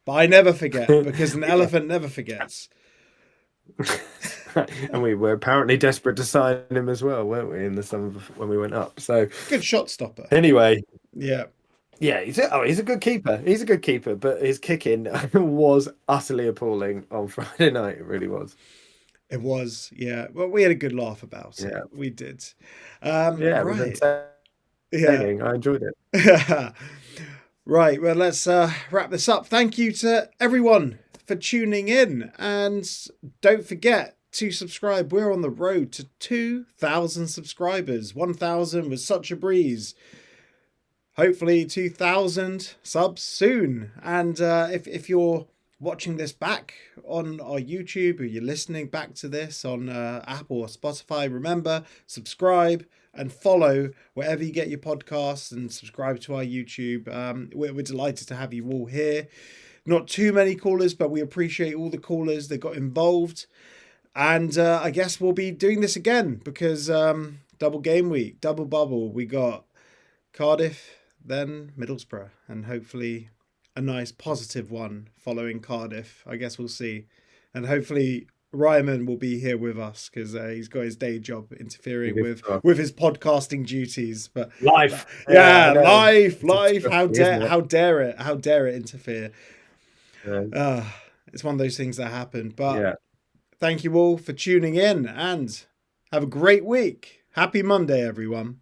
But I never forget, because an elephant never forgets. And we were apparently desperate to sign him as well, weren't we, in the summer when we went up? So Good shot stopper. anyway, Yeah. he's a good keeper. He's a good keeper, but his kicking was utterly appalling on Friday night. It really was. It was, yeah. Well, we had a good laugh about it. Yeah. We did. It was entertaining. Yeah. I enjoyed it. Right, well, let's wrap this up. Thank you to everyone for tuning in. And don't forget to subscribe. We're on the road to 2,000 subscribers. 1,000 was such a breeze. Hopefully 2,000 subs soon. And if you're watching this back on our YouTube, or you're listening back to this on Apple or Spotify, remember, subscribe and follow wherever you get your podcasts, and subscribe to our YouTube. We're delighted to have you all here. Not too many callers, but we appreciate all the callers that got involved. And I guess we'll be doing this again, because double game week, double bubble. We got Cardiff, then Middlesbrough, and hopefully a nice positive one following Cardiff. I guess we'll see. And hopefully Ryman will be here with us, because he's got his day job interfering with his podcasting duties. But Life. life. How dare it interfere? It's one of those things that happen. But thank you all for tuning in, and have a great week. Happy Monday, everyone.